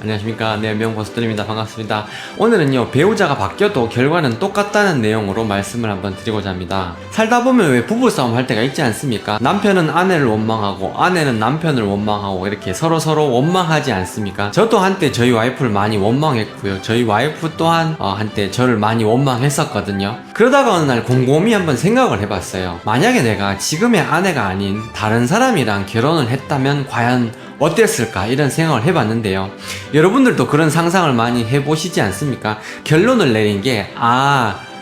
안녕하십니까. 네, 명보스들입니다. 반갑습니다. 오늘은요, 배우자가 바뀌어도 결과는 똑같다는 내용으로 말씀을 한번 드리고자 합니다. 살다 보면 왜 부부싸움 할 때가 있지 않습니까? 남편은 아내를 원망하고 아내는 남편을 원망하고 이렇게 서로 원망하지 않습니까? 저도 한때 저희 와이프를 많이 원망했고요. 저희 와이프 또한 한때 저를 많이 원망했었거든요. 그러다가 어느 날 곰곰이 한번 생각을 해봤어요. 만약에 내가 지금의 아내가 아닌 다른 사람이랑 결혼을 했다면 과연 어땠을까 이런 생각을 해봤는데요. 여러분들도 그런 상상을 많이 해보시지 않습니까? 결론을 내린 게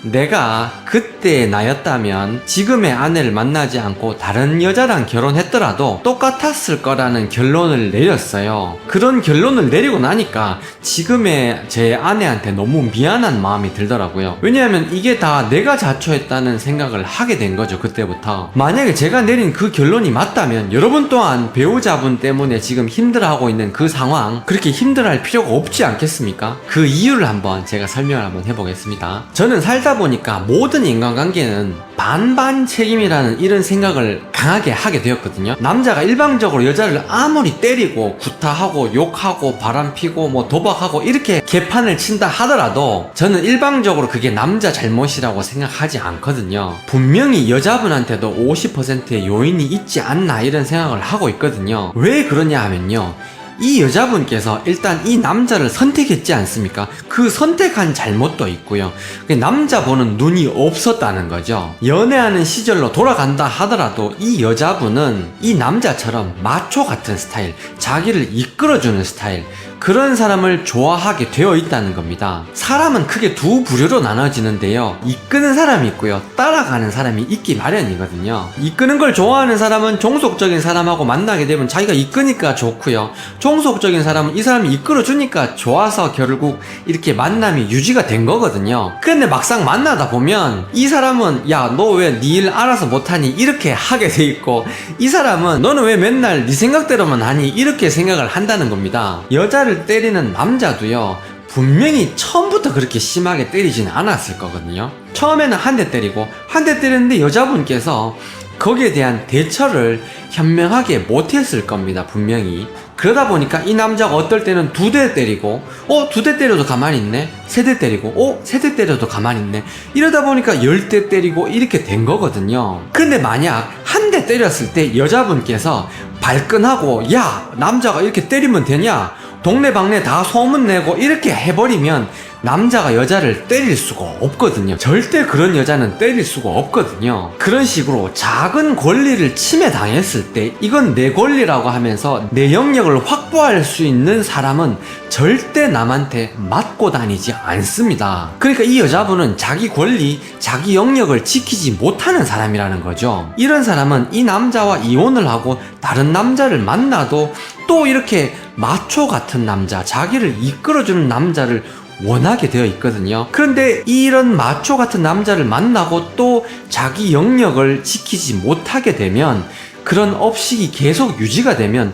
내가 그때 나였다면 지금의 아내를 만나지 않고 다른 여자랑 결혼했더라도 똑같았을 거라는 결론을 내렸어요. 그런 결론을 내리고 나니까 지금의 제 아내한테 너무 미안한 마음이 들더라고요. 왜냐하면 이게 다 내가 자초했다는 생각을 하게 된 거죠. 그때부터. 만약에 제가 내린 그 결론이 맞다면 여러분 또한 배우자분 때문에 지금 힘들어하고 있는 그 상황 그렇게 힘들어할 필요가 없지 않겠습니까? 그 이유를 한번 제가 설명을 한번 해보겠습니다. 저는 살다 보니까 모든 인간관계는 반반 책임이라는 이런 생각을 강하게 하게 되었거든요. 남자가 일방적으로 여자를 아무리 때리고 구타하고 욕하고 바람피고 뭐 도박하고 이렇게 개판을 친다 하더라도 저는 일방적으로 그게 남자 잘못이라고 생각하지 않거든요. 분명히 여자분한테도 50%의 요인이 있지 않나 이런 생각을 하고 있거든요. 왜 그러냐 하면요, 이 여자분께서 일단 이 남자를 선택했지 않습니까? 그 선택한 잘못도 있고요. 남자 보는 눈이 없었다는 거죠. 연애하는 시절로 돌아간다 하더라도 이 여자분은 이 남자처럼 마초 같은 스타일, 자기를 이끌어주는 스타일, 그런 사람을 좋아하게 되어 있다는 겁니다. 사람은 크게 두 부류로 나눠지는데요. 이끄는 사람이 있고요. 따라가는 사람이 있기 마련이거든요. 이끄는 걸 좋아하는 사람은 종속적인 사람하고 만나게 되면 자기가 이끄니까 좋고요. 종속적인 사람은 이 사람이 이끌어주니까 좋아서 결국 이렇게 만남이 유지가 된 거거든요. 근데 막상 만나다 보면 이 사람은 야, 너 왜 네 일 알아서 못하니? 이렇게 하게 돼 있고, 이 사람은 너는 왜 맨날 네 생각대로만 하니? 이렇게 생각을 한다는 겁니다. 여자를 때리는 남자도요, 분명히 처음부터 그렇게 심하게 때리지는 않았을 거거든요. 처음에는 한 대 때리고 한 대 때렸는데 여자분께서 거기에 대한 대처를 현명하게 못했을 겁니다. 분명히. 그러다 보니까 이 남자가 어떨 때는 2대 때리고 2대 때려도 가만히 있네, 3대 때리고 3대 때려도 가만히 있네, 이러다 보니까 10대 때리고 이렇게 된 거거든요. 근데 만약 한 대 때렸을 때 여자분께서 발끈하고 야, 남자가 이렇게 때리면 되냐, 동네방네 다 소문내고 이렇게 해버리면 남자가 여자를 때릴 수가 없거든요. 절대 그런 여자는 때릴 수가 없거든요. 그런 식으로 작은 권리를 침해당했을 때 이건 내 권리라고 하면서 내 영역을 확보할 수 있는 사람은 절대 남한테 맞고 다니지 않습니다. 그러니까 이 여자분은 자기 권리, 자기 영역을 지키지 못하는 사람이라는 거죠. 이런 사람은 이 남자와 이혼을 하고 다른 남자를 만나도 또 이렇게 마초 같은 남자, 자기를 이끌어주는 남자를 원하게 되어 있거든요. 그런데 이런 마초 같은 남자를 만나고 또 자기 영역을 지키지 못하게 되면, 그런 업식이 계속 유지가 되면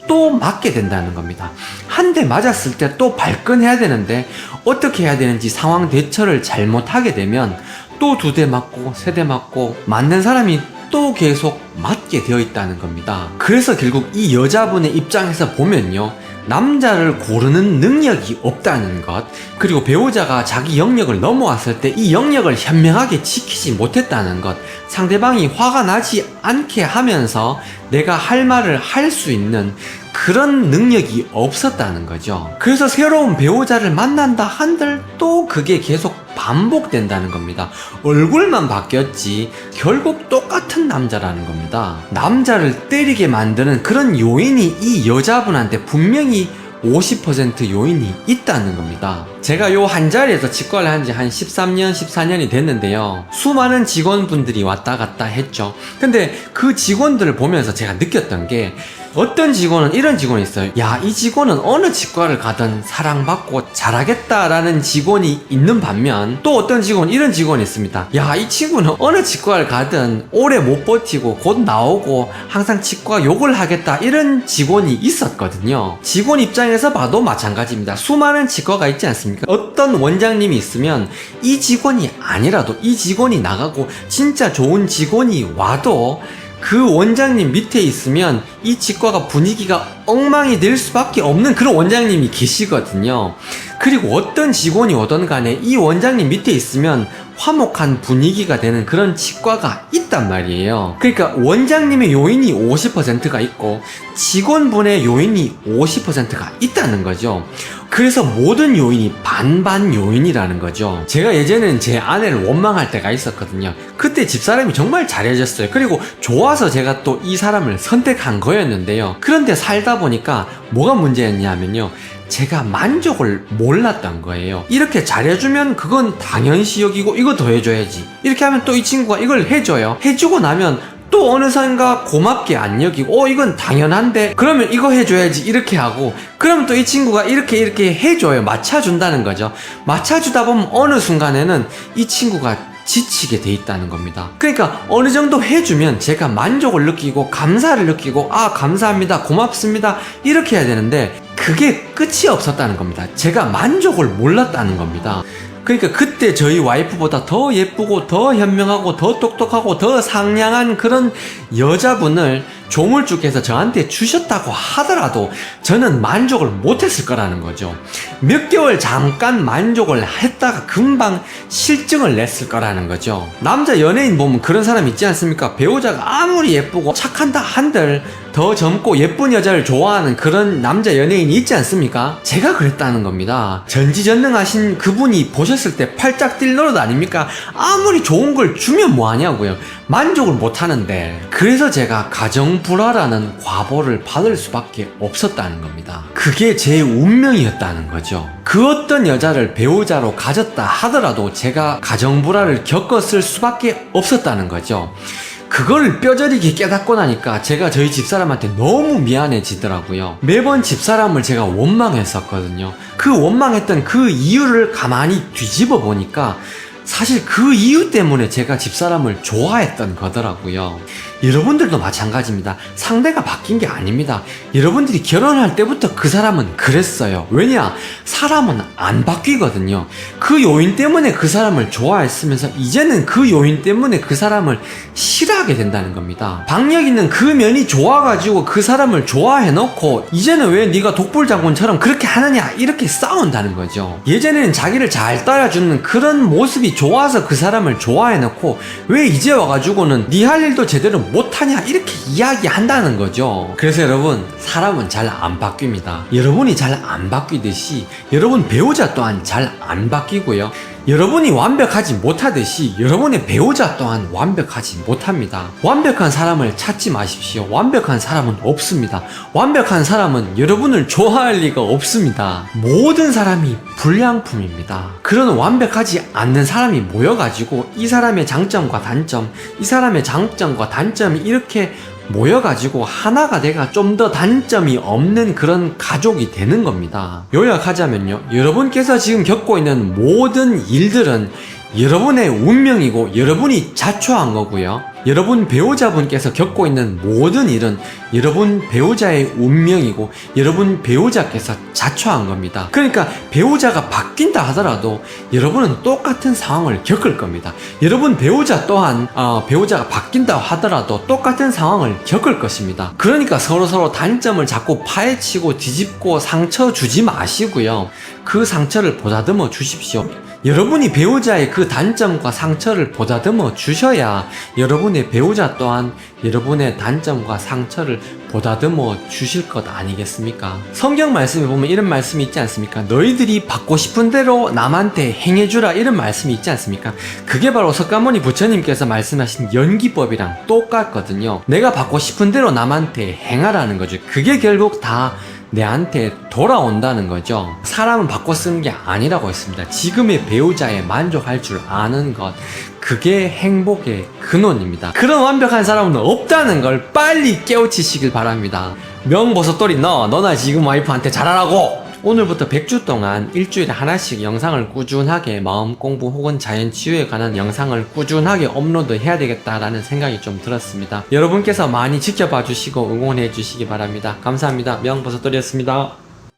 또 맞게 된다는 겁니다. 한 대 맞았을 때 또 발끈해야 되는데 어떻게 해야 되는지 상황 대처를 잘못하게 되면 또 2대 맞고 3대 맞고 맞는 사람이 또 계속 맞게 되어 있다는 겁니다. 그래서 결국 이 여자분의 입장에서 보면요, 남자를 고르는 능력이 없다는 것, 그리고 배우자가 자기 영역을 넘어왔을 때 이 영역을 현명하게 지키지 못했다는 것, 상대방이 화가 나지 않게 하면서 내가 할 말을 할 수 있는 그런 능력이 없었다는 거죠. 그래서 새로운 배우자를 만난다 한들 또 그게 계속 반복된다는 겁니다. 얼굴만 바뀌었지 결국 똑같은 남자라는 겁니다. 남자를 때리게 만드는 그런 요인이 이 여자분한테 분명히 50% 요인이 있다는 겁니다. 제가 요 한 자리에서 치과를 한 지 한 13년, 14년이 됐는데요. 수많은 직원분들이 왔다 갔다 했죠. 근데 그 직원들을 보면서 제가 느꼈던 게, 어떤 직원은 이런 직원이 있어요. 야, 이 직원은 어느 치과를 가든 사랑받고 잘하겠다라는 직원이 있는 반면, 또 어떤 직원은 이런 직원이 있습니다. 야, 이 친구는 어느 치과를 가든 오래 못 버티고 곧 나오고 항상 치과 욕을 하겠다, 이런 직원이 있었거든요. 직원 입장에서 봐도 마찬가지입니다. 수많은 치과가 있지 않습니까? 어떤 원장님이 있으면 이 직원이 아니라도 이 직원이 나가고 진짜 좋은 직원이 와도 그 원장님 밑에 있으면 이 치과가 분위기가 엉망이 될 수밖에 없는 그런 원장님이 계시거든요. 그리고 어떤 직원이 오던 간에 이 원장님 밑에 있으면 화목한 분위기가 되는 그런 치과가 있단 말이에요. 그러니까 원장님의 요인이 50%가 있고 직원분의 요인이 50%가 있다는 거죠. 그래서 모든 요인이 반반 요인이라는 거죠. 제가 예전에는 제 아내를 원망할 때가 있었거든요. 그때 집사람이 정말 잘해줬어요. 그리고 좋아서 제가 또 이 사람을 선택한 거였는데요. 그런데 살다 보니까 뭐가 문제였냐면요, 제가 만족을 몰랐던 거예요. 이렇게 잘해주면 그건 당연시 여기고 이거 더 해줘야지. 이렇게 하면 또 이 친구가 이걸 해줘요. 해주고 나면 또 어느샌가 고맙게 안 여기고 이건 당연한데 그러면 이거 해줘야지 이렇게 하고, 그러면 또 이 친구가 이렇게 해줘요. 맞춰준다는 거죠. 맞춰주다 보면 어느 순간에는 이 친구가 지치게 돼 있다는 겁니다. 그러니까 어느 정도 해주면 제가 만족을 느끼고 감사를 느끼고 감사합니다, 고맙습니다 이렇게 해야 되는데 그게 끝이 없었다는 겁니다. 제가 만족을 몰랐다는 겁니다. 그러니까 그때 저희 와이프보다 더 예쁘고 더 현명하고 더 똑똑하고 더 상냥한 그런 여자분을 조물주께서 저한테 주셨다고 하더라도 저는 만족을 못했을 거라는 거죠. 몇 개월 잠깐 만족을 했다가 금방 실증을 냈을 거라는 거죠. 남자 연예인 보면 그런 사람 있지 않습니까? 배우자가 아무리 예쁘고 착한다 한들 더 젊고 예쁜 여자를 좋아하는 그런 남자 연예인이 있지 않습니까? 제가 그랬다는 겁니다. 전지전능하신 그분이 보셨을 때 팔짝 뛸 노릇 아닙니까? 아무리 좋은 걸 주면 뭐하냐고요. 만족을 못하는데. 그래서 제가 가정불화라는 과보를 받을 수밖에 없었다는 겁니다. 그게 제 운명이었다는 거죠. 그 어떤 여자를 배우자로 가졌다 하더라도 제가 가정불화를 겪었을 수밖에 없었다는 거죠. 그걸 뼈저리게 깨닫고 나니까 제가 저희 집사람한테 너무 미안해지더라고요. 매번 집사람을 제가 원망했었거든요. 그 원망했던 그 이유를 가만히 뒤집어 보니까 사실 그 이유 때문에 제가 집사람을 좋아했던 거더라고요. 여러분들도 마찬가지입니다. 상대가 바뀐 게 아닙니다. 여러분들이 결혼할 때부터 그 사람은 그랬어요. 왜냐? 사람은 안 바뀌거든요. 그 요인 때문에 그 사람을 좋아했으면서 이제는 그 요인 때문에 그 사람을 싫어하게 된다는 겁니다. 박력 있는 그 면이 좋아가지고 그 사람을 좋아해놓고 이제는 왜 네가 독불장군처럼 그렇게 하느냐 이렇게 싸운다는 거죠. 예전에는 자기를 잘 따라주는 그런 모습이 좋아서 그 사람을 좋아해놓고 왜 이제 와가지고는 네 할 일도 제대로 못하냐 이렇게 이야기한다는 거죠. 그래서 여러분, 사람은 잘 안 바뀝니다. 여러분이 잘 안 바뀌듯이 여러분 배우자 또한 잘 안 바뀌고요. 여러분이 완벽하지 못하듯이 여러분의 배우자 또한 완벽하지 못합니다. 완벽한 사람을 찾지 마십시오. 완벽한 사람은 없습니다. 완벽한 사람은 여러분을 좋아할 리가 없습니다. 모든 사람이 불량품입니다. 그런 완벽하지 않는 사람이 모여가지고 이 사람의 장점과 단점, 이 사람의 장점과 단점이 이렇게 모여가지고 하나가 돼가 좀 더 단점이 없는 그런 가족이 되는 겁니다. 요약하자면요, 여러분께서 지금 겪고 있는 모든 일들은 여러분의 운명이고 여러분이 자초한 거고요. 여러분 배우자분께서 겪고 있는 모든 일은 여러분 배우자의 운명이고 여러분 배우자께서 자초한 겁니다. 그러니까 배우자가 바뀐다 하더라도 여러분은 똑같은 상황을 겪을 겁니다. 여러분 배우자 또한 배우자가 바뀐다 하더라도 똑같은 상황을 겪을 것입니다. 그러니까 서로 단점을 자꾸 파헤치고 뒤집고 상처 주지 마시고요. 그 상처를 보다듬어 주십시오. 여러분이 배우자의 그 단점과 상처를 보다듬어 주셔야 여러분의 배우자 또한 여러분의 단점과 상처를 보다듬어 주실 것 아니겠습니까? 성경 말씀에 보면 이런 말씀이 있지 않습니까? 너희들이 받고 싶은 대로 남한테 행해주라, 이런 말씀이 있지 않습니까? 그게 바로 석가모니 부처님께서 말씀하신 연기법이랑 똑같거든요. 내가 받고 싶은 대로 남한테 행하라는 거죠. 그게 결국 다 내한테 돌아온다는 거죠. 사람은 바꿔 쓰는 게 아니라고 했습니다. 지금의 배우자에 만족할 줄 아는 것, 그게 행복의 근원입니다. 그런 완벽한 사람은 없다는 걸 빨리 깨우치시길 바랍니다. 명보석돌이 너나 지금 와이프한테 잘하라고! 오늘부터 100주 동안 일주일에 하나씩 영상을 꾸준하게 마음 공부 혹은 자연 치유에 관한 영상을 꾸준하게 업로드 해야 되겠다라는 생각이 좀 들었습니다. 여러분께서 많이 지켜봐 주시고 응원해 주시기 바랍니다. 감사합니다. 명보석돌이었습니다.